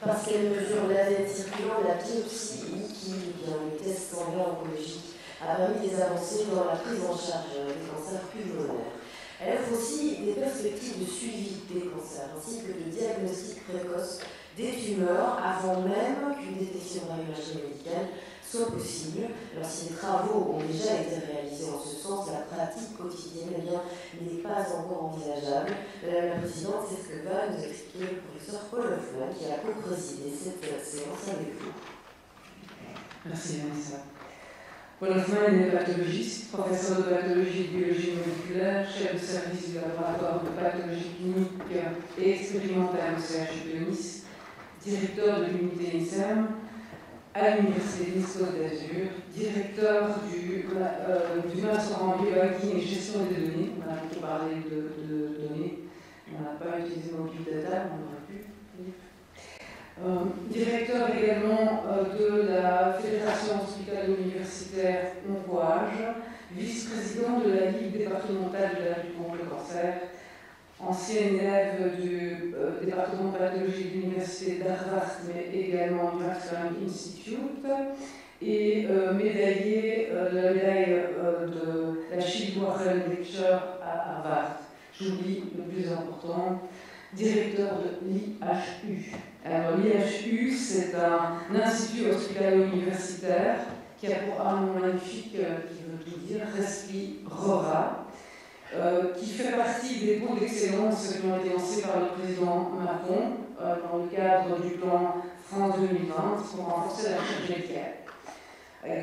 parce qu'elle mesure l'ADN circulant, la biopsie liquide, le test sanguin oncologique a permis des avancées dans la prise en charge des cancers pulmonaires. Elle offre aussi des perspectives de suivi des cancers, ainsi que de diagnostic précoce des tumeurs avant même qu'une détection radiologique médicale soit possible. Alors si les travaux ont déjà été réalisés en ce sens, la pratique quotidienne n'est pas encore envisageable. La présidente, c'est ce que va nous expliquer le professeur Paul Hoffman, qui a co-présidé cette séance avec vous. Merci Vanessa. Paul Hoffman est pathologiste, professeur de pathologie et de biologie moléculaire, chef de service du laboratoire de pathologie clinique et expérimentale au CHU de Nice, directeur de l'unité INSERM à l'Université de Nice Côte d'Azur, directeur du master en biohacking et gestion des données. On a beaucoup parlé de données, on n'a pas utilisé le mot big data, on aurait pu. Directeur également de la Fédération hospitalo-universitaire Hongroise, vice-président de la Ligue départementale de la lutte contre le cancer, ancien élève du département de pathologie de l'université d'Harvard, mais également du Max Planck Institute, et médaillé de la médaille de la Shield Warren Lecture à Harvard. J'oublie le plus important, directeur de l'IHU. Alors l'IHU, c'est un institut hospitalo-universitaire qui a pour un nom magnifique qui veut tout dire, Respirera, qui fait partie des pôles d'excellence qui ont été lancés par le président Macron dans le cadre du plan France 2020 pour renforcer la recherche médicale.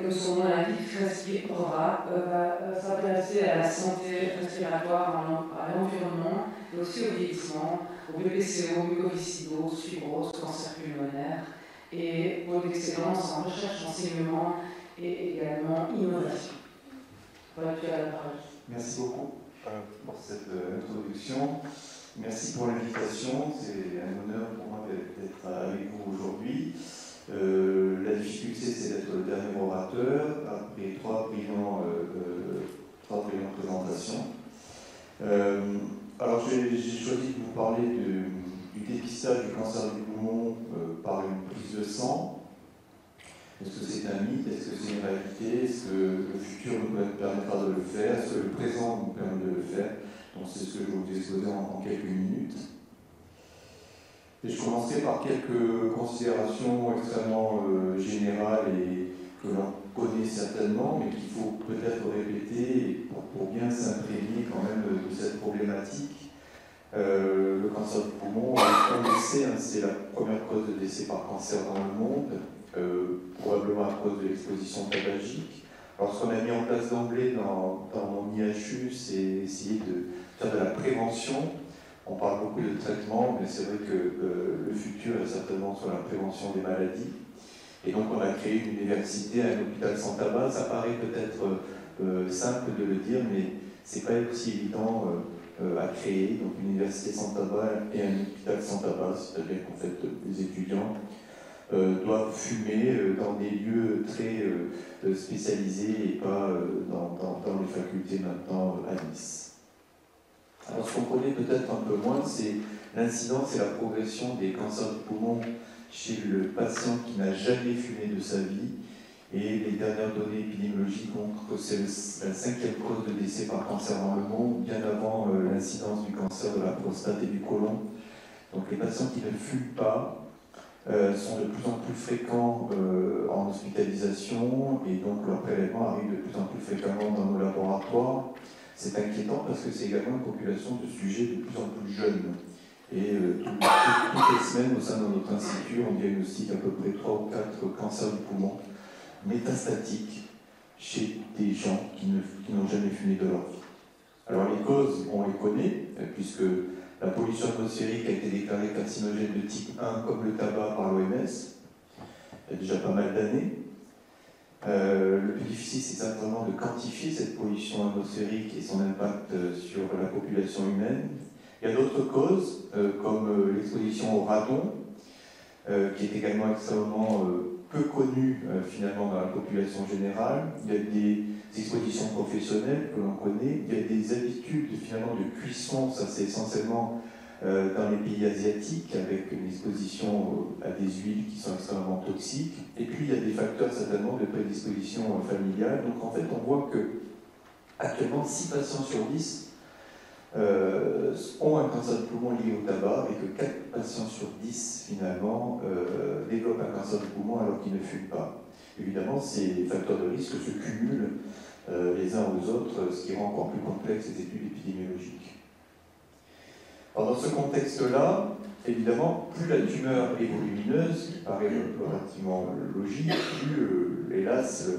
Comme son nom l'indique, Respirera va s'intéresser à la santé respiratoire, à l'environnement, mais aussi au vieillissement, au BPCO, mucoviscidose, fibrose, cancer pulmonaire, et pôle d'excellence en recherche, enseignement et également innovation. Voilà, tu as la parole. Merci beaucoup pour cette introduction. Merci pour l'invitation. C'est un honneur pour moi d'être avec vous aujourd'hui. La difficulté, c'est d'être le dernier orateur après trois brillants présentations. Alors, j'ai choisi de vous parler du dépistage du cancer du poumon par une prise de sang. Est-ce que c'est un mythe? Est-ce que c'est une réalité? Est-ce que le futur nous permettra de le faire? Est-ce que le présent nous permet de le faire? Donc c'est ce que je vais vous exposer en quelques minutes. Et je commencerai par quelques considérations extrêmement générales et que l'on connaît certainement, mais qu'il faut peut-être répéter pour bien s'imprégner quand même de cette problématique. Le cancer du poumon, on le sait, c'est la première cause de décès par cancer dans le monde. Probablement à cause de l'exposition tabagique. Alors ce qu'on a mis en place d'emblée dans mon IHU, c'est essayer de faire de la prévention. On parle beaucoup de traitement, mais c'est vrai que le futur est certainement sur la prévention des maladies. Et donc on a créé une université, un hôpital sans tabac. Ça paraît peut-être simple de le dire, mais c'est pas aussi évident à créer. Donc une université sans tabac et un hôpital sans tabac, c'est-à-dire qu'en fait les étudiants doivent fumer dans des lieux très spécialisés et pas dans les facultés maintenant à Nice. Alors ce qu'on connaît peut-être un peu moins, c'est l'incidence et la progression des cancers du poumon chez le patient qui n'a jamais fumé de sa vie. Et les dernières données épidémiologiques montrent que c'est la 5e cause de décès par cancer dans le monde, bien avant l'incidence du cancer de la prostate et du côlon. Donc les patients qui ne fument pas sont de plus en plus fréquents en hospitalisation et donc leur prélèvement arrive de plus en plus fréquemment dans nos laboratoires. C'est inquiétant parce que c'est également une population de sujets de plus en plus jeunes. Et toutes les semaines, au sein de notre institut, on diagnostique à peu près 3 ou 4 cancers du poumon métastatiques chez des gens qui n'ont jamais fumé de leur vie. Alors les causes, on les connaît, puisque la pollution atmosphérique a été déclarée carcinogène de type 1 comme le tabac par l'OMS, il y a déjà pas mal d'années. Le plus difficile, c'est simplement de quantifier cette pollution atmosphérique et son impact sur la population humaine. Il y a d'autres causes, comme l'exposition au radon, qui est également extrêmement peu connue finalement dans la population générale. Il y a des expositions professionnelles que l'on connaît. Il y a des habitudes finalement de cuisson, ça c'est essentiellement dans les pays asiatiques, avec une exposition à des huiles qui sont extrêmement toxiques. Et puis, il y a des facteurs certainement de prédisposition familiale. Donc, en fait, on voit que actuellement, 6 patients sur 10 ont un cancer du poumon lié au tabac et que 4 patients sur 10, finalement, développent un cancer du poumon alors qu'ils ne fument pas. Évidemment, ces facteurs de risque se cumulent les uns aux autres, ce qui rend encore plus complexe les études épidémiologiques. Alors, dans ce contexte-là, évidemment, plus la tumeur est volumineuse, qui paraît relativement logique, plus, hélas,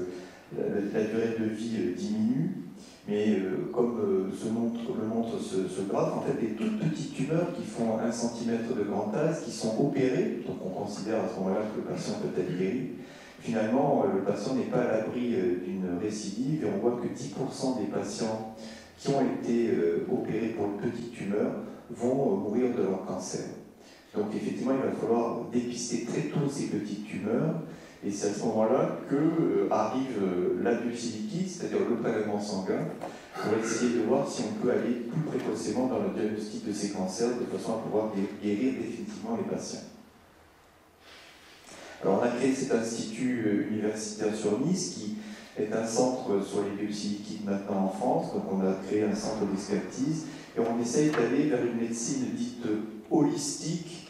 la durée de vie diminue. Mais comme le montre ce graphe, en fait, les toutes petites tumeurs qui font 1 cm de grand as, qui sont opérées, donc on considère à ce moment-là que le patient peut être guéri, finalement, le patient n'est pas à l'abri d'une récidive, et on voit que 10% des patients qui ont été opérés pour une petite tumeur vont mourir de leur cancer. Donc effectivement, il va falloir dépister très tôt ces petites tumeurs, et c'est à ce moment-là qu'arrive la biopsie liquide, c'est-à-dire le prélèvement sanguin, pour essayer de voir si on peut aller plus précocement dans le diagnostic de ces cancers, de façon à pouvoir guérir définitivement les patients. Alors on a créé cet institut universitaire sur Nice, qui est un centre sur les biopsies liquides maintenant en France, donc on a créé un centre d'expertise, et on essaye d'aller vers une médecine dite holistique,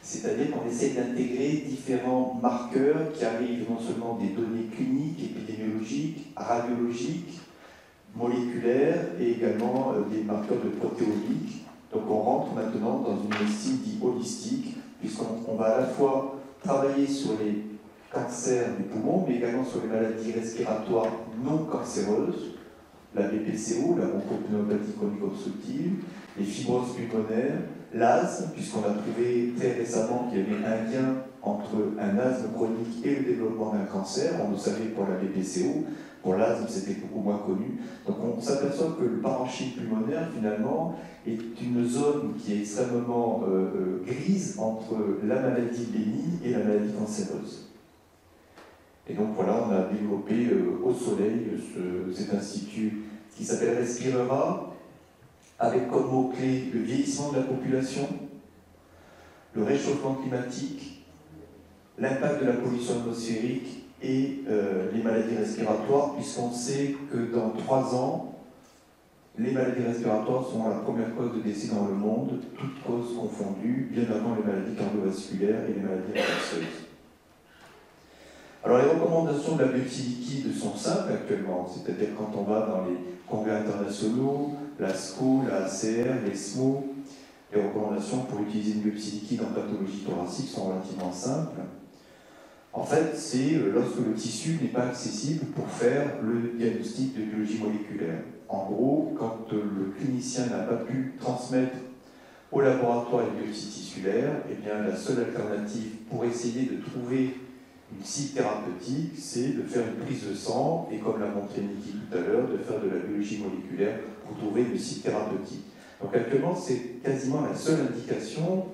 c'est-à-dire qu'on essaie d'intégrer différents marqueurs qui arrivent non seulement des données cliniques, épidémiologiques, radiologiques, moléculaires et également des marqueurs de protéomique. Donc on rentre maintenant dans une médecine dite holistique, puisqu'on va à la fois travailler sur les cancers du poumon, mais également sur les maladies respiratoires non cancéreuses, la BPCO, la bronchopneumopathie chronique obstructive, les fibroses pulmonaires, l'asthme, puisqu'on a trouvé très récemment qu'il y avait un lien entre un asthme chronique et le développement d'un cancer. On le savait pour la BPCO, pour l'asthme c'était beaucoup moins connu. Donc on s'aperçoit que le parenchyme pulmonaire finalement est une zone qui est extrêmement grise entre la maladie bénigne et la maladie cancéreuse. Et donc voilà, on a développé au Soleil cet institut qui s'appelle Respirera, avec comme mot-clé le vieillissement de la population, le réchauffement climatique, l'impact de la pollution atmosphérique et les maladies respiratoires, puisqu'on sait que dans 3 ans, les maladies respiratoires sont la première cause de décès dans le monde, toutes causes confondues, bien avant les maladies cardiovasculaires et les maladies infectieuses. Alors les recommandations de la biopsie liquide sont simples actuellement, c'est-à-dire quand on va dans les congrès internationaux, l'ASCO, la ACR, l'ESMO, les recommandations pour utiliser une biopsie liquide en pathologie thoracique sont relativement simples. En fait, c'est lorsque le tissu n'est pas accessible pour faire le diagnostic de biologie moléculaire. En gros, quand le clinicien n'a pas pu transmettre au laboratoire une biopsie tissulaire, eh bien, la seule alternative pour essayer de trouver une cible thérapeutique, c'est de faire une prise de sang et, comme l'a montré Niki tout à l'heure, de faire de la biologie moléculaire pour trouver une cible thérapeutique. Donc actuellement, c'est quasiment la seule indication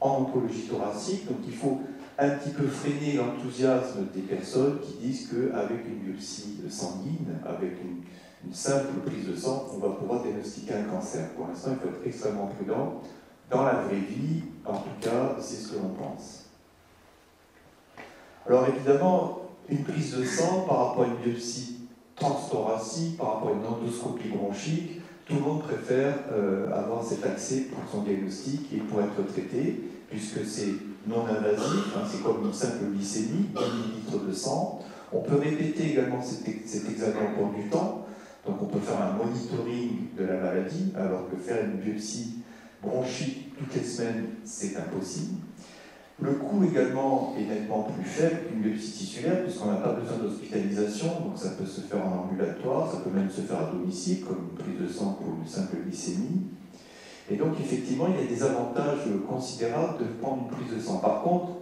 en oncologie thoracique. Donc il faut un petit peu freiner l'enthousiasme des personnes qui disent qu'avec une biopsie sanguine, avec une simple prise de sang, on va pouvoir diagnostiquer un cancer. Pour l'instant, il faut être extrêmement prudent. Dans la vraie vie, en tout cas, c'est ce que l'on pense. Alors évidemment, une prise de sang par rapport à une biopsie transthoracique, par rapport à une endoscopie bronchique, tout le monde préfère avoir cet accès pour son diagnostic et pour être traité, puisque c'est non invasif, hein, c'est comme une simple glycémie, 10 ml de sang. On peut répéter également cet examen au cours du temps, donc on peut faire un monitoring de la maladie, alors que faire une biopsie bronchique toutes les semaines, c'est impossible. Le coût également est nettement plus faible qu'une biopsie tissulaire, puisqu'on n'a pas besoin d'hospitalisation, donc ça peut se faire en ambulatoire, ça peut même se faire à domicile, comme une prise de sang pour une simple glycémie. Et donc effectivement, il y a des avantages considérables de prendre une prise de sang. Par contre,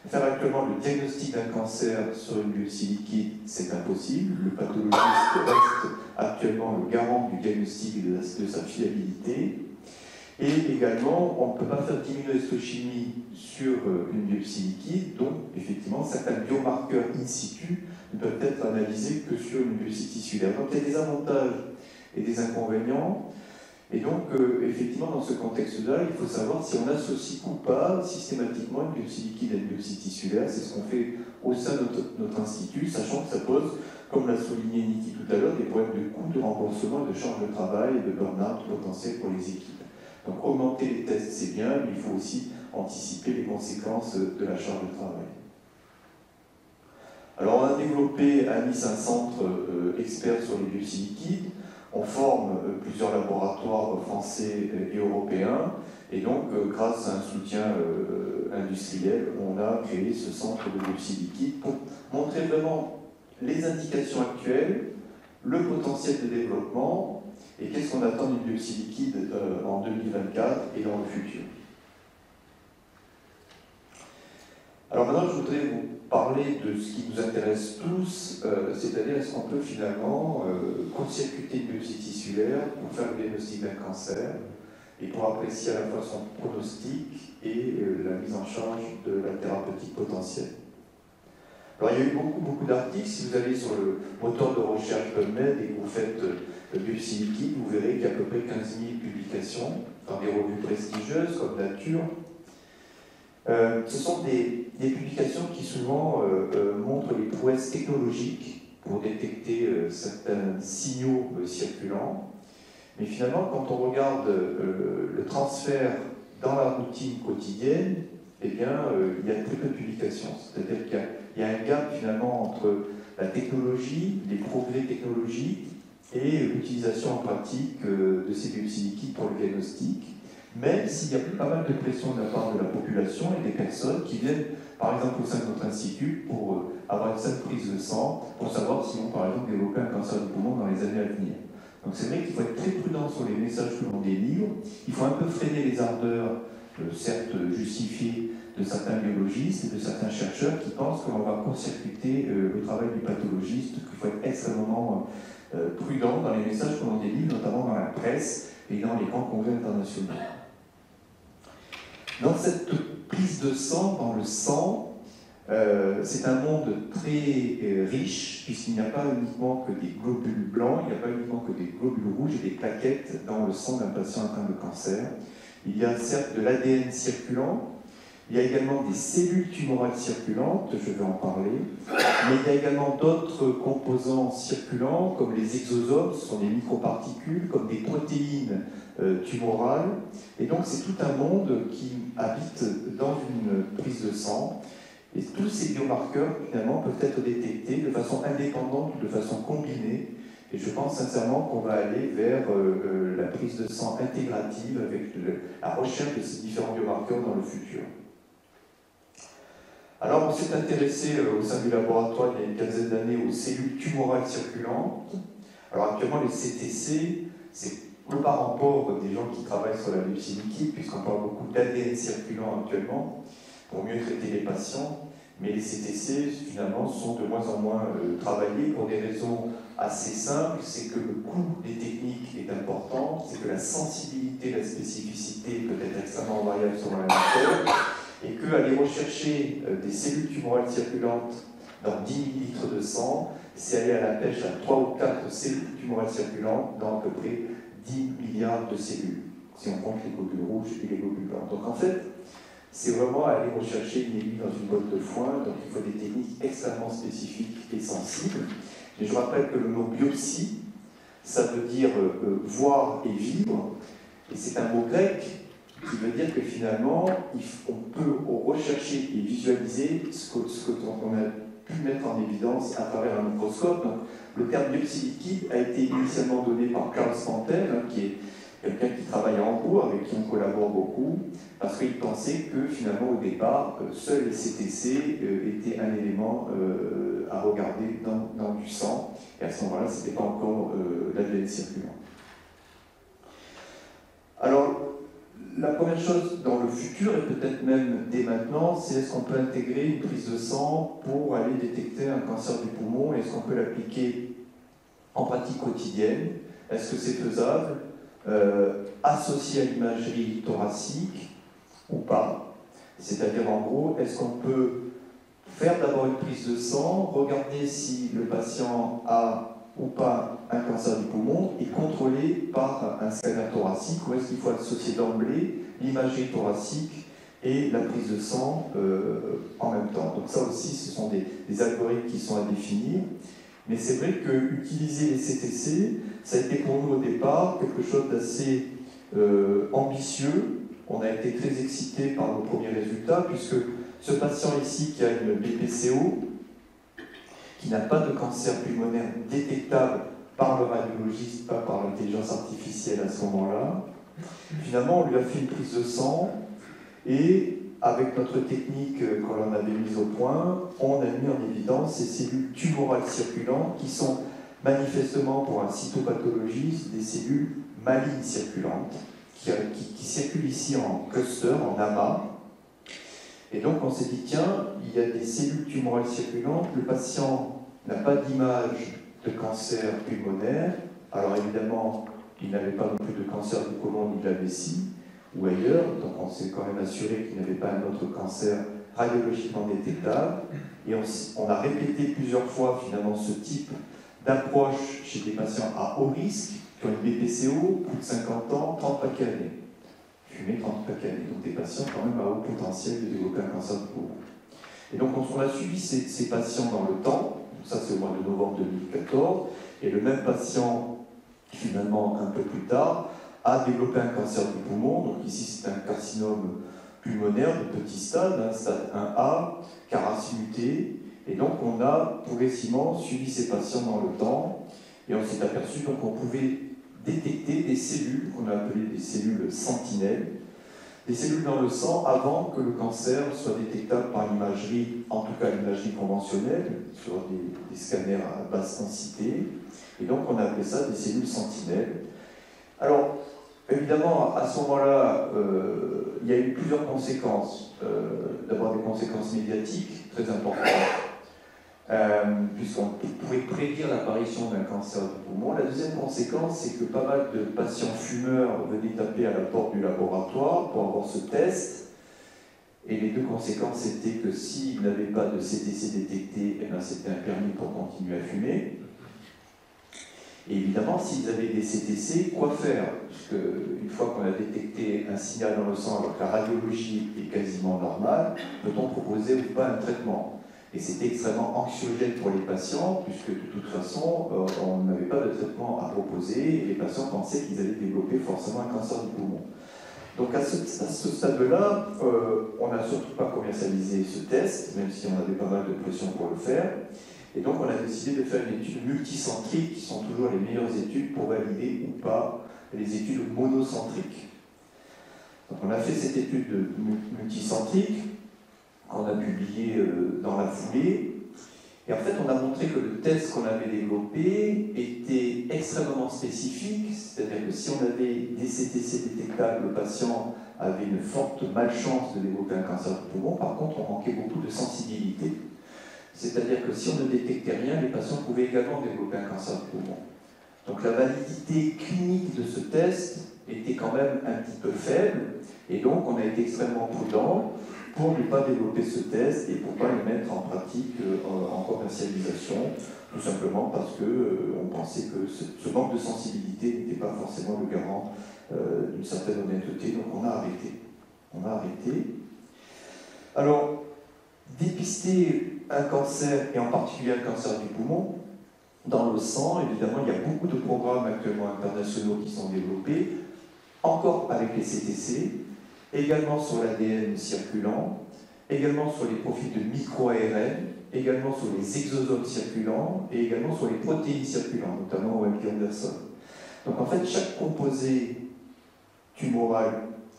faire actuellement le diagnostic d'un cancer sur une biopsie liquide, c'est impossible. Le pathologiste reste actuellement le garant du diagnostic et de sa fiabilité. Et également, on ne peut pas faire d'immunohistochimie sur une biopsie liquide, donc effectivement, certains biomarqueurs in situ ne peuvent être analysés que sur une biopsie tissulaire. Donc il y a des avantages et des inconvénients. Et donc, effectivement, dans ce contexte-là, il faut savoir si on associe ou pas systématiquement une biopsie liquide à une biopsie tissulaire. C'est ce qu'on fait au sein de notre institut, sachant que ça pose, comme l'a souligné Niki tout à l'heure, des problèmes de coût, de remboursement, de charge de travail et de burn-out potentiel pour les équipes. Donc, augmenter les tests, c'est bien, mais il faut aussi anticiper les conséquences de la charge de travail. Alors, on a développé à Nice un centre expert sur les biopsies liquides. On forme plusieurs laboratoires français et européens, et donc, grâce à un soutien industriel, on a créé ce centre de biopsie liquide pour montrer vraiment les indications actuelles, le potentiel de développement, et qu'est-ce qu'on attend d'une biopsie liquide en 2024 et dans le futur. Alors maintenant, je voudrais vous parler de ce qui nous intéresse tous, c'est-à-dire est-ce qu'on peut finalement court-circuiter une biopsie tissulaire pour faire le diagnostic d'un cancer et pour apprécier à la fois son pronostic et la mise en charge de la thérapeutique potentielle. Alors il y a eu beaucoup d'articles. Si vous allez sur le moteur de recherche PubMed et que vous faites biopsie liquide, vous verrez qu'il y a à peu près 15 000 publications dans des revues prestigieuses comme Nature. Ce sont des publications qui souvent montrent les prouesses technologiques pour détecter certains signaux circulants. Mais finalement, quand on regarde le transfert dans la routine quotidienne, eh bien, il y a très peu de publications. C'est-à-dire qu'il y a un gap finalement entre la technologie, les progrès technologiques et l'utilisation en pratique de ces biopsies liquides pour le diagnostic. Même s'il y a pas mal de pression de la part de la population et des personnes qui viennent, par exemple, au sein de notre institut pour avoir une simple prise de sang, pour savoir si on, par exemple, développer un cancer du poumon dans les années à venir. Donc c'est vrai qu'il faut être très prudent sur les messages que l'on délivre. Il faut un peu freiner les ardeurs, certes justifiées, de certains biologistes et de certains chercheurs qui pensent qu'on va court-circuiter le travail du pathologiste, qu'il faut être extrêmement prudent dans les messages que l'on délivre, notamment dans la presse et dans les grands congrès internationaux. Dans cette prise de sang, dans le sang, c'est un monde très riche, puisqu'il n'y a pas uniquement que des globules blancs, il n'y a pas uniquement que des globules rouges et des plaquettes dans le sang d'un patient atteint de cancer. Il y a certes de l'ADN circulant, il y a également des cellules tumorales circulantes, je vais en parler, mais il y a également d'autres composants circulants, comme les exosomes, ce sont des microparticules, comme des protéines tumorales. Et donc c'est tout un monde qui habite dans une prise de sang. Et tous ces biomarqueurs, finalement, peuvent être détectés de façon indépendante ou de façon combinée. Et je pense sincèrement qu'on va aller vers la prise de sang intégrative avec la recherche de ces différents biomarqueurs dans le futur. Alors, on s'est intéressé au sein du laboratoire il y a une quinzaine d'années aux cellules tumorales circulantes. Alors, actuellement, les CTC, c'est le parent pauvre des gens qui travaillent sur la biopsie liquide, puisqu'on parle beaucoup d'ADN circulant actuellement, pour mieux traiter les patients. Mais les CTC, finalement, sont de moins en moins travaillés pour des raisons assez simples. C'est que le coût des techniques est important, c'est que la sensibilité, la spécificité peut être extrêmement variable selon la méthode, et qu'aller rechercher des cellules tumorales circulantes dans 10 millilitres de sang, c'est aller à la pêche à 3 ou 4 cellules tumorales circulantes dans à peu près 10 milliards de cellules, si on compte les globules rouges et les globules blancs. Donc en fait, c'est vraiment aller rechercher une aiguille dans une botte de foin, donc il faut des techniques extrêmement spécifiques et sensibles. Et je rappelle que le mot biopsie, ça veut dire voir et vivre, et c'est un mot grec qui veut dire que finalement, on peut rechercher et visualiser ce qu'on a pu mettre en évidence à travers un microscope. Donc, le terme biopsie liquide a été initialement donné par Karl Spantel, qui est quelqu'un qui travaille à Hambourg, avec qui on collabore beaucoup, parce qu'il pensait que finalement au départ, seuls les CTC étaient un élément à regarder dans du sang, et à ce moment-là, ce n'était pas encore l'ADN circulant. Alors, la première chose dans le futur, et peut-être même dès maintenant, c'est est-ce qu'on peut intégrer une prise de sang pour aller détecter un cancer du poumon, est-ce qu'on peut l'appliquer en pratique quotidienne, est-ce que c'est faisable, associé à l'imagerie thoracique ou pas. C'est-à-dire en gros, est-ce qu'on peut faire d'abord une prise de sang, regarder si le patient a ou pas un cancer du poumon est contrôlé par un scanner thoracique, ou est-ce qu'il faut associer d'emblée l'imagerie thoracique et la prise de sang en même temps. Donc ça aussi, ce sont des algorithmes qui sont à définir. Mais c'est vrai qu'utiliser les CTC, ça a été pour nous au départ quelque chose d'assez ambitieux. On a été très excités par nos premiers résultats, puisque ce patient ici qui a une BPCO, qui n'a pas de cancer pulmonaire détectable par le radiologiste, pas par l'intelligence artificielle à ce moment-là, finalement on lui a fait une prise de sang et avec notre technique qu'on avait mise au point, on a mis en évidence ces cellules tumorales circulantes qui sont manifestement pour un cytopathologiste des cellules malignes circulantes qui circulent ici en cluster, en amas. Et donc on s'est dit, tiens, il y a des cellules tumorales circulantes, le patient n'a pas d'image de cancer pulmonaire, alors évidemment, il n'avait pas non plus de cancer du côlon ni de la vessie, ou ailleurs, donc on s'est quand même assuré qu'il n'avait pas un autre cancer radiologiquement détectable, et on a répété plusieurs fois finalement ce type d'approche chez des patients à haut risque, qui ont une BPCO, plus de 50 ans, 30 paquets années. Fumer 30 paquets années, donc des patients quand même à haut potentiel de développer un cancer du poumon. Et donc on a suivi ces patients dans le temps, ça c'est au mois de novembre 2014, et le même patient, finalement un peu plus tard, a développé un cancer du poumon. Donc ici c'est un carcinome pulmonaire de petit stade, stade 1A, qui a racine mutée. Et donc on a progressivement suivi ces patients dans le temps, et on s'est aperçu qu'on pouvait détecter des cellules qu'on a appelées des cellules sentinelles, des cellules dans le sang avant que le cancer soit détectable par l'imagerie, en tout cas l'imagerie conventionnelle, sur des scanners à basse densité. Et donc on a appelé ça des cellules sentinelles. Alors, évidemment, à ce moment-là, il y a eu plusieurs conséquences. D'abord des conséquences médiatiques très importantes, puisqu'on pouvait prédire l'apparition d'un cancer du poumon. La deuxième conséquence, c'est que pas mal de patients fumeurs venaient taper à la porte du laboratoire pour avoir ce test. Et les deux conséquences étaient que s'ils n'avaient pas de CTC détecté, eh bien, c'était un permis pour continuer à fumer. Et évidemment, s'ils avaient des CTC, quoi faire? Parce qu'une fois qu'on a détecté un signal dans le sang alors que la radiologie est quasiment normale, peut-on proposer ou pas un traitement? Et c'était extrêmement anxiogène pour les patients, puisque de toute façon, on n'avait pas de traitement à proposer, et les patients pensaient qu'ils allaient développer forcément un cancer du poumon. Donc à ce stade-là, on n'a surtout pas commercialisé ce test, même si on avait pas mal de pression pour le faire. Et donc on a décidé de faire une étude multicentrique, qui sont toujours les meilleures études pour valider ou pas les études monocentriques. Donc on a fait cette étude multicentrique, qu'on a publiée dans la foulée. Et en fait, on a montré que le test qu'on avait développé était extrêmement spécifique, c'est-à-dire que si on avait des CTC détectables, le patient avait une forte malchance de développer un cancer du poumon. Par contre, on manquait beaucoup de sensibilité. C'est-à-dire que si on ne détectait rien, les patients pouvaient également développer un cancer du poumon. Donc la validité clinique de ce test était quand même un petit peu faible, et donc on a été extrêmement prudent pour ne pas développer ce test et pour ne pas le mettre en pratique en commercialisation, tout simplement parce qu'on pensait que ce manque de sensibilité n'était pas forcément le garant d'une certaine honnêteté, donc on a arrêté. On a arrêté. Alors, dépister un cancer, et en particulier un cancer du poumon, dans le sang, évidemment, il y a beaucoup de programmes actuellement internationaux qui sont développés, encore avec les CTC, également sur l'ADN circulant, également sur les profils de micro-ARN, également sur les exosomes circulants, et également sur les protéines circulantes, notamment au MD Anderson. Donc en fait, chaque composé tumoral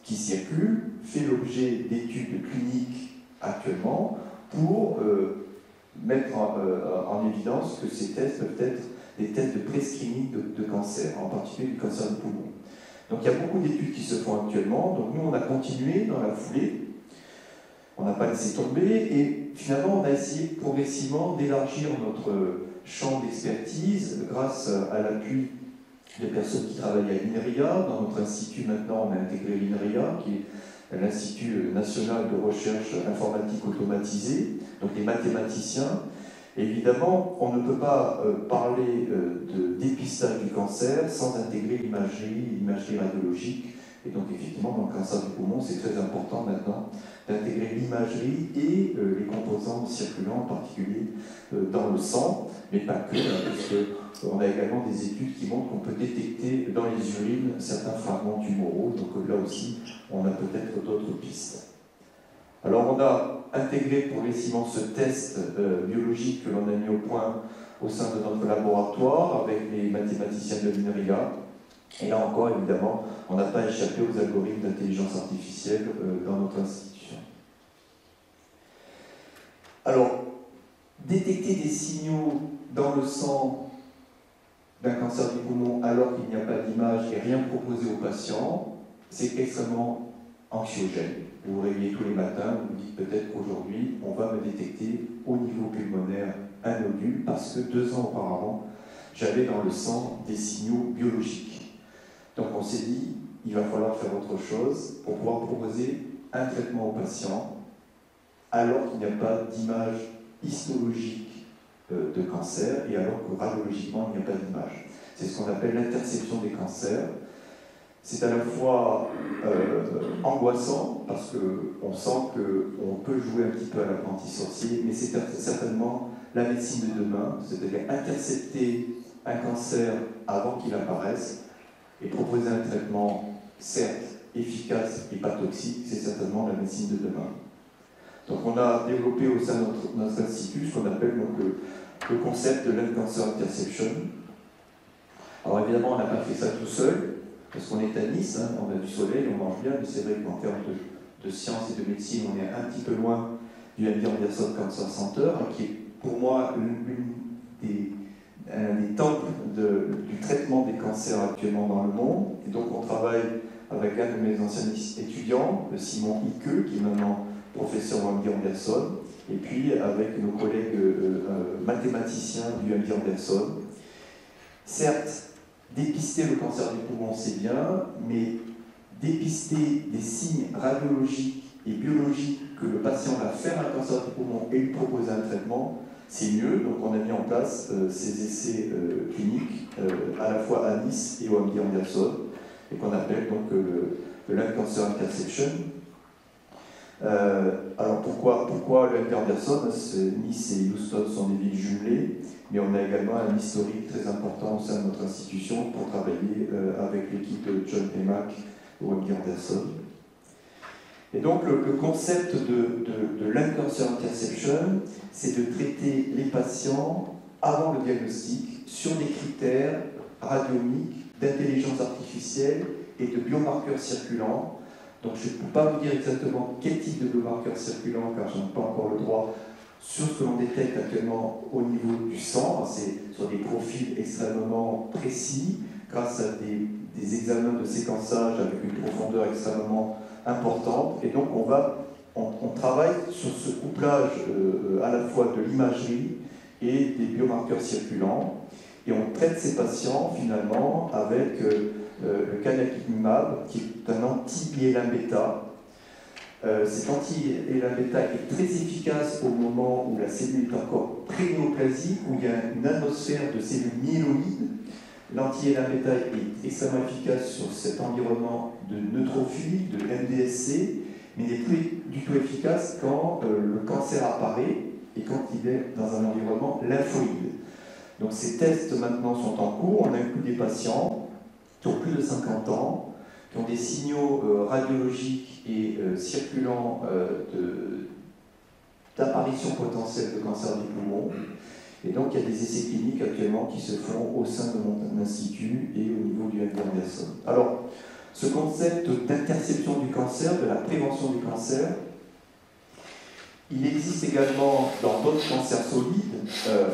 qui circule fait l'objet d'études cliniques actuellement pour mettre en évidence que ces tests peuvent être des tests de pré-screening de cancer, en particulier du cancer du poumon. Donc il y a beaucoup d'études qui se font actuellement, donc nous on a continué dans la foulée, on n'a pas laissé tomber, et finalement on a essayé progressivement d'élargir notre champ d'expertise grâce à l'appui des personnes qui travaillent à l'INRIA. Dans notre institut maintenant on a intégré l'INRIA, qui est l'Institut national de recherche informatique automatisée, donc les mathématiciens. Évidemment, on ne peut pas parler de dépistage du cancer sans intégrer l'imagerie radiologique. Et donc, effectivement, dans le cancer du poumon, c'est très important maintenant d'intégrer l'imagerie et les composants circulants, en particulier dans le sang, mais pas que, puisqu'on a également des études qui montrent qu'on peut détecter dans les urines certains fragments tumoraux. Donc là aussi, on a peut-être d'autres pistes. Alors, on a intégré progressivement ce test biologique que l'on a mis au point au sein de notre laboratoire avec les mathématiciens de l'INRIA. Et là encore, évidemment, on n'a pas échappé aux algorithmes d'intelligence artificielle dans notre institution. Alors, détecter des signaux dans le sang d'un cancer du poumon alors qu'il n'y a pas d'image et rien proposé aux patients, c'est extrêmement anxiogène. Vous vous réveillez tous les matins, vous vous dites peut-être qu'aujourd'hui, on va me détecter au niveau pulmonaire un nodule parce que 2 ans auparavant, j'avais dans le sang des signaux biologiques. Donc on s'est dit, il va falloir faire autre chose pour pouvoir proposer un traitement aux patients alors qu'il n'y a pas d'image histologique de cancer et alors que radiologiquement, il n'y a pas d'image. C'est ce qu'on appelle l'interception des cancers. C'est à la fois angoissant parce qu'on sent qu'on peut jouer un petit peu à l'apprenti sorcier, mais c'est certainement la médecine de demain, c'est-à-dire intercepter un cancer avant qu'il apparaisse et proposer un traitement, certes, efficace et pas toxique, c'est certainement la médecine de demain. Donc on a développé au sein de notre institut ce qu'on appelle donc le concept de lung cancer interception. Alors évidemment, on n'a pas fait ça tout seul, parce qu'on est à Nice, hein, on a du soleil, on mange bien, mais c'est vrai qu'en termes de sciences et de médecine, on est un petit peu loin du MD Anderson Cancer Center, qui est pour moi un des temples du traitement des cancers actuellement dans le monde. Et donc on travaille avec un de mes anciens étudiants, Simon Hickeux, qui est maintenant professeur au MD Anderson, et puis avec nos collègues mathématiciens du MD Anderson. Certes, dépister le cancer du poumon, c'est bien, mais dépister des signes radiologiques et biologiques que le patient va faire un cancer du poumon et lui proposer un traitement, c'est mieux. Donc on a mis en place ces essais cliniques à la fois à Nice et au MD Anderson, et qu'on appelle donc le lung cancer interception. Alors pourquoi le MD Anderson? Nice et Houston sont des villes jumelées, mais on a également un historique très important au sein de notre institution pour travailler avec l'équipe de John Emack au MD Anderson. Et donc le concept de lung cancer interception, c'est de traiter les patients avant le diagnostic sur des critères radiomiques, d'intelligence artificielle et de biomarqueurs circulants. Donc je ne peux pas vous dire exactement quel type de biomarqueurs circulants, car je n'ai pas encore le droit, sur ce que l'on détecte actuellement au niveau du sang. C'est sur des profils extrêmement précis, grâce à des examens de séquençage avec une profondeur extrêmement importante. Et donc on travaille sur ce couplage à la fois de l'imagerie et des biomarqueurs circulants. Et on traite ces patients finalement avec le canakinumab, qui est un anti-IL-1 bêta. Cet anti-IL-1 bêta est très efficace au moment où la cellule est encore pré-néoplasique, où il y a une atmosphère de cellules myéloïdes. L'anti-IL-1 bêta est extrêmement efficace sur cet environnement de neutrophilie, de MDSC, mais n'est plus du tout efficace quand le cancer apparaît et quand il est dans un environnement lymphoïde. Donc ces tests maintenant sont en cours. On inclut des patients qui ont plus de 50 ans, qui ont des signaux radiologiques et circulants d'apparition potentielle de cancer du poumon. Et donc il y a des essais cliniques actuellement qui se font au sein de mon institut et au niveau du MD Anderson. Alors, ce concept d'interception du cancer, de la prévention du cancer, il existe également dans d'autres cancers solides.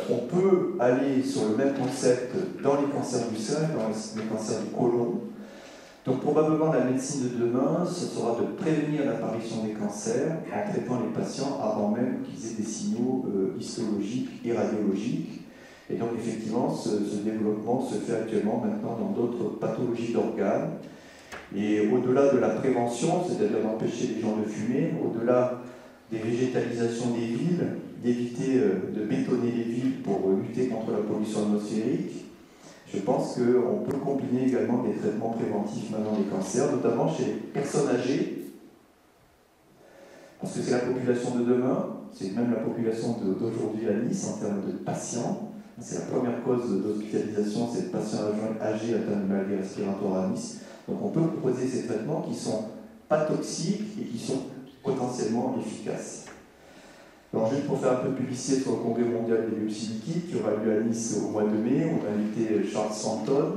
On peut aller sur le même concept dans les cancers du sein, dans les cancers du côlon. Donc probablement la médecine de demain, ce sera de prévenir l'apparition des cancers en traitant les patients avant même qu'ils aient des signaux histologiques et radiologiques. Et donc effectivement, ce développement se fait actuellement maintenant dans d'autres pathologies d'organes. Et au-delà de la prévention, c'est-à-dire d'empêcher les gens de fumer, au-delà des végétalisations des villes, d'éviter de bétonner les villes pour lutter contre la pollution atmosphérique, je pense qu'on peut combiner également des traitements préventifs maintenant des cancers, notamment chez les personnes âgées, parce que c'est la population de demain, c'est même la population d'aujourd'hui à Nice en termes de patients. C'est la première cause d'hospitalisation, c'est les patients âgés atteints de maladies respiratoires à Nice. Donc on peut proposer ces traitements qui ne sont pas toxiques et qui sont potentiellement efficaces. Alors juste pour faire un peu de publicité sur le Congrès mondial des biopsies liquides qui aura lieu à Nice au mois de mai, on a invité Charles Santon,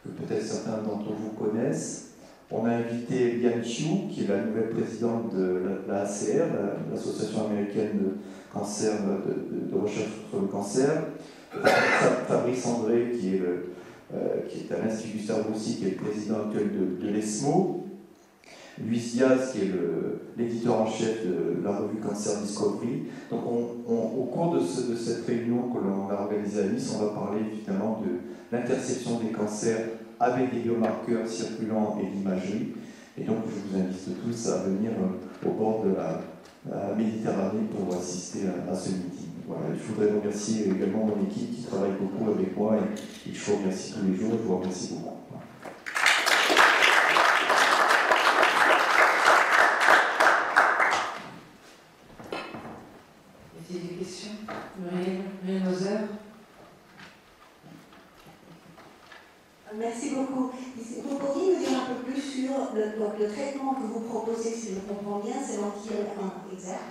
que peut-être certains d'entre vous connaissent. On a invité Lian Qiu, qui est la nouvelle présidente de l'ACR, l'Association américaine de cancer, de recherche sur le cancer. Fabrice André, qui est à l'Institut Cerveau aussi, qui est le président actuel de l'ESMO. Luis Diaz, qui est l'éditeur en chef de la revue Cancer Discovery. Donc au cours de cette réunion que l'on a organisée à Nice, on va parler finalement de l'interception des cancers avec des biomarqueurs circulants et l'imagerie. Et donc je vous invite tous à venir au bord de la Méditerranée pour assister à ce meeting. Voilà, je voudrais remercier également mon équipe qui travaille beaucoup avec moi et je vous remercie tous les jours. Je vous remercie beaucoup. Des questions? Muriel Moser. Merci beaucoup. Vous pourriez nous dire un peu plus sur le traitement que vous proposez, si je comprends bien, c'est l'anti-L1 exact.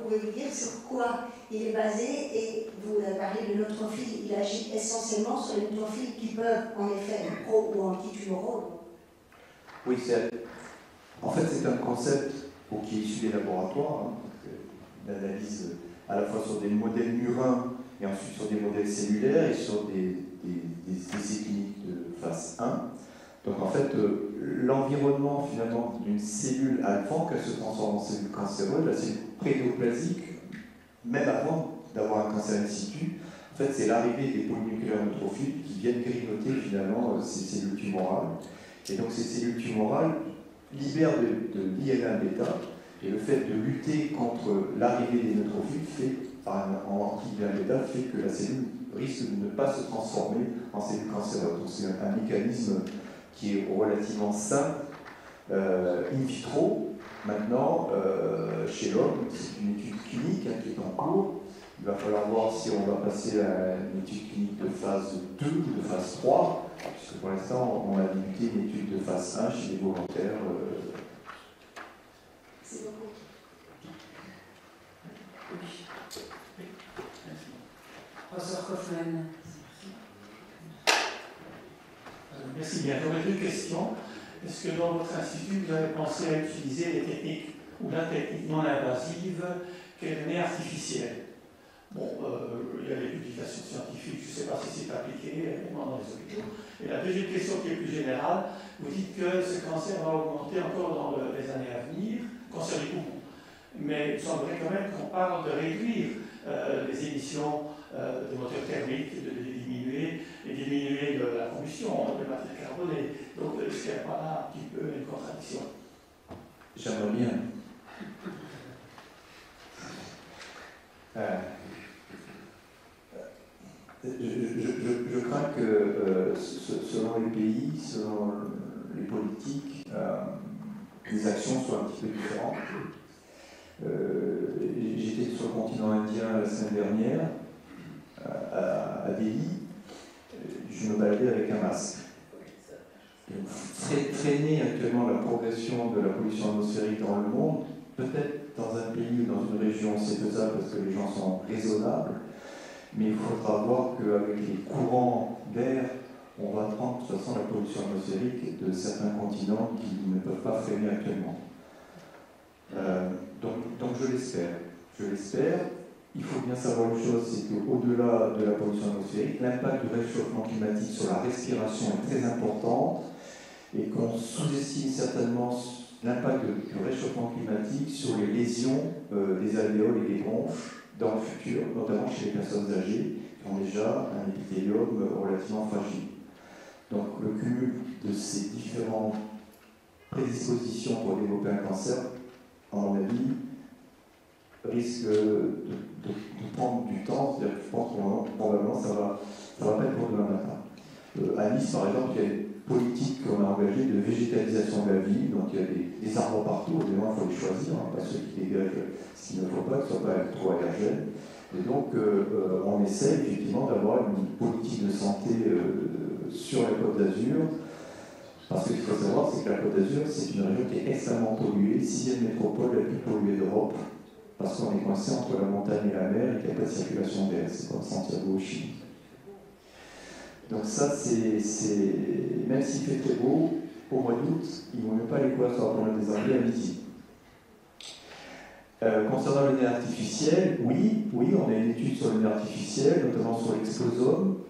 Pouvez-vous dire sur quoi il est basé? Et vous avez parlé de neutrophiles, il agit essentiellement sur les neutrophiles qui peuvent en effet être pro ou antitumoraux. Oui, en fait c'est un concept qui est issu des laboratoires, d'analyse à la fois sur des modèles murins et ensuite sur des modèles cellulaires et sur des essais cliniques de phase 1. Donc en fait, l'environnement finalement d'une cellule avant qu'elle se transforme en cellule cancéreuse, la cellule prénéoplasique, même avant d'avoir un cancer in situ, en fait c'est l'arrivée des polynucléaires neutrophiles qui viennent grignoter finalement ces cellules tumorales. Et donc ces cellules tumorales libèrent de l'IL1 bêta, et le fait de lutter contre l'arrivée des neutrophiles en anti-IL1 bêta fait que la cellule risque de ne pas se transformer en cellule cancéreuse. Donc c'est un mécanisme qui est relativement simple, in vitro. Maintenant, chez l'homme, c'est une étude clinique qui est en cours. Il va falloir voir si on va passer à une étude clinique de phase 2 ou de phase 3, puisque pour l'instant, on a débuté une étude de phase 1 chez les volontaires. C'est beaucoup. Professeur Kaufmann. Merci bien. J'aurais deux questions. Est-ce que dans votre institut, vous avez pensé à utiliser les techniques ou la technique non invasive qu'est le nez artificiel? Bon, il y a des publications scientifiques, je ne sais pas si c'est appliqué réellement dans les hôpitaux. Et la deuxième question qui est plus générale, vous dites que ce cancer va augmenter encore dans les années à venir, cancer du poumon. Mais il semblerait quand même qu'on parle de réduire les émissions de moteurs thermiques, de les diminuer, et diminuer la combustion de matière carbonée. Donc, est-ce qu'il n'y a pas là un petit peu une contradiction? J'aimerais bien. Je crains que selon les pays, selon les politiques, les actions soient un petit peu différentes. J'étais sur le continent indien la semaine dernière, à Delhi. Je me baladais avec un masque. Freiner actuellement la progression de la pollution atmosphérique dans le monde, peut-être dans un pays ou dans une région c'est faisable parce que les gens sont raisonnables, mais il faudra voir qu'avec les courants d'air, on va prendre de toute façon la pollution atmosphérique de certains continents qui ne peuvent pas freiner actuellement. Donc je l'espère. Je l'espère. Il faut bien savoir une chose, c'est qu'au-delà de la pollution atmosphérique, l'impact du réchauffement climatique sur la respiration est très important et qu'on sous-estime certainement l'impact du réchauffement climatique sur les lésions des alvéoles et des bronches dans le futur, notamment chez les personnes âgées qui ont déjà un épithélium relativement fragile. Donc le cumul de ces différentes prédispositions pour développer un cancer, à mon avis, risque de prendre du temps, c'est-à-dire que je pense que probablement ça va pas être pour demain matin. À Nice, par exemple, il y a une politique qu'on a engagée de végétalisation de la ville, donc il y a des arbres partout, évidemment il faut les choisir, hein, pas ceux qui dégagent ce qu'il ne faut pas, que ce ne soit pas trop allergène. Et donc on essaie effectivement d'avoir une politique de santé sur la Côte d'Azur, parce qu'il faut savoir, c'est que la Côte d'Azur, c'est une région qui est extrêmement polluée, 6e métropole la plus polluée d'Europe, parce qu'on est coincé entre la montagne et la mer et qu'il n'y a pas de circulation d'air, c'est comme Santiago au Chili. Donc ça, même s'il fait très beau, au mois d'août, il ne vaut mieux pas aller courir sur la promenade des Anglais à midi. Concernant le nez artificiel, oui, on a une étude sur le nez artificiel, notamment sur l'exposome,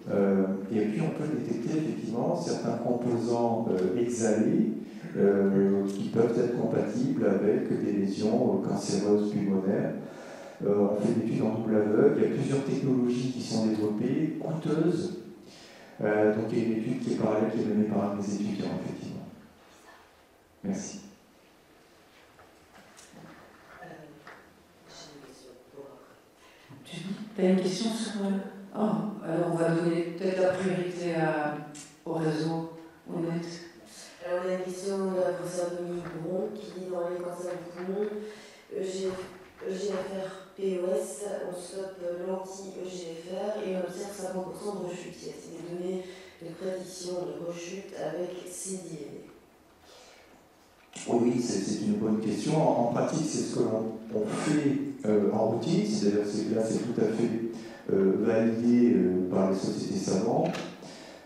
et puis on peut détecter effectivement certains composants exhalés qui peuvent être compatibles avec des lésions cancéreuses pulmonaires. On fait des études en double aveugle, il y a plusieurs technologies qui sont développées, coûteuses. Donc il y a une étude qui est parallèle, qui est menée par un des étudiants, effectivement. Merci. Tu as une question sur... Oh, alors on va donner peut-être la priorité au réseau honnête. Alors on a une question de la professeure Dominique Bron qui dit dans les cancers du poumon, EGFR POS, on stoppe l'anti-EGFR et on observe 50% de rechute. Il y a des données de prédiction de rechute avec cDNA. Oui, c'est une bonne question. En pratique, c'est ce que l'on fait en routine, c'est-à-dire que là, c'est tout à fait validé par les sociétés savantes.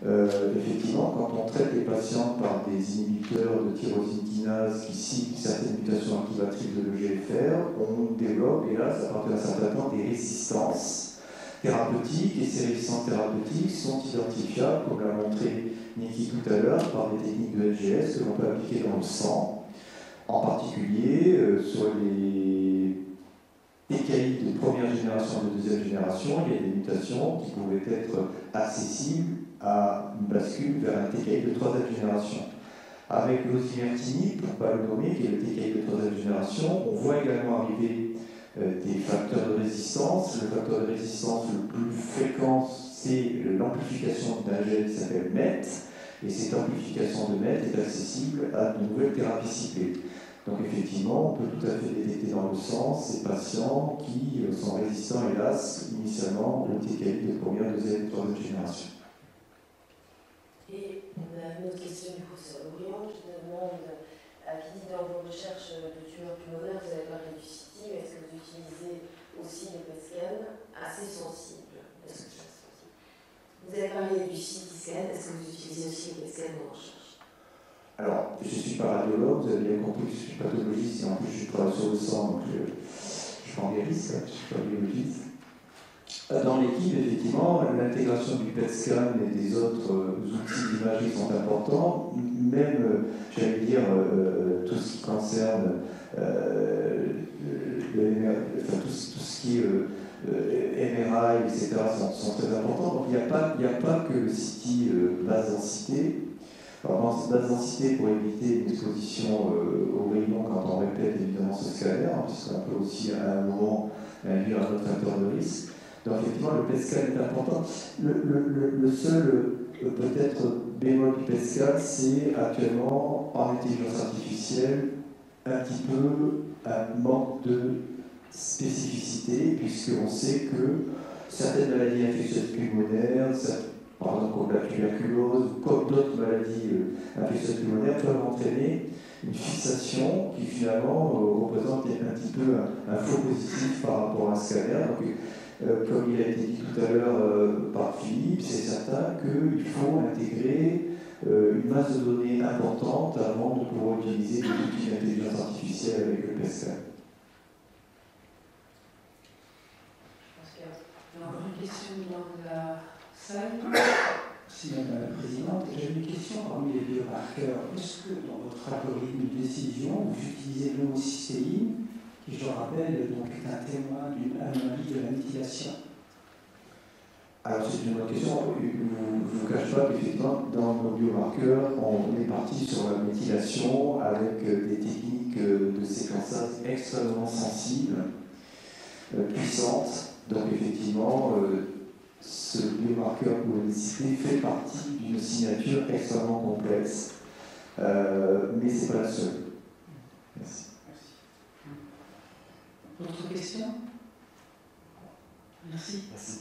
Effectivement, quand on traite les patients par des inhibiteurs de tyrosine kinase qui ciblent certaines mutations activatrices de l'EGFR, on développe, hélas, à partir d'un certain temps, des résistances thérapeutiques, et ces résistances thérapeutiques sont identifiables, comme l'a montré Niki tout à l'heure, par des techniques de NGS que l'on peut appliquer dans le sang. En particulier sur les TKI de première génération et de deuxième génération, il y a des mutations qui pouvaient être accessibles à une bascule vers un TKI de troisième génération. Avec l'osimertinib, pour ne pas le nommer, qui est le TKI de troisième génération, on voit également arriver des facteurs de résistance. Le facteur de résistance le plus fréquent, c'est l'amplification d'un gène qui s'appelle MET, et cette amplification de MET est accessible à de nouvelles thérapies ciblées. Donc effectivement, on peut tout à fait détecter dans le sang ces patients qui sont résistants, hélas, initialement au TKI de première, deuxième et troisième génération. Et on a une autre question du professeur Briand qui demande, qui dit dans vos recherches de tumeurs pulmonaires, vous avez parlé du CT, mais est-ce que vous utilisez aussi les PET scans assez sensibles? Vous avez parlé du CT scan, est-ce que vous utilisez aussi les PET scans en recherche? Alors, je ne suis pas radiologue, vous avez bien compris que je suis pathologiste et en plus je travaille sur le sang, donc je prends des risques, je ne suis pas biologiste. Dans l'équipe, effectivement, l'intégration du PET scan et des autres outils d'imagerie sont importants, même, j'allais dire, tout ce qui concerne tout ce qui est MRI, etc., sont très importants. Donc il n'y a pas que le CT basse densité. Alors, basse densité pour éviter une exposition aux rayons quand on répète évidemment ce scalaire, puisqu'on peut aussi à un moment induire un autre facteur de risque. Donc effectivement, le PET scan est important. Le seul peut-être bémol du PET scan, c'est actuellement en intelligence artificielle un petit peu un manque de spécificité, puisqu'on sait que certaines maladies infectieuses pulmonaires, par exemple comme la tuberculose, comme d'autres maladies infectieuses pulmonaires, peuvent entraîner une fixation qui finalement représente un petit peu un faux positif par rapport à un scanner. Donc, comme il a été dit tout à l'heure par Philippe, c'est certain qu'il faut intégrer une masse de données importante avant de pouvoir utiliser des outils d'intelligence artificielle avec le PET scan. Il y a encore une question dans la salle. Merci Madame la Présidente. J'ai une question parmi les biomarqueurs. Est-ce que dans votre algorithme de décision, vous utilisez l'homocystéine, qui, je le rappelle, donc, est un témoin d'une anomalie de la méthylation? Alors c'est une bonne question. Je ne vous cache pas qu'effectivement, dans nos biomarqueurs, on est parti sur la méthylation avec des techniques de séquençage extrêmement sensibles. puissante. Donc effectivement, ce biomarqueur polycité fait partie d'une signature extrêmement complexe, mais ce n'est pas la seule. Merci. D'autres questions? Merci. Merci.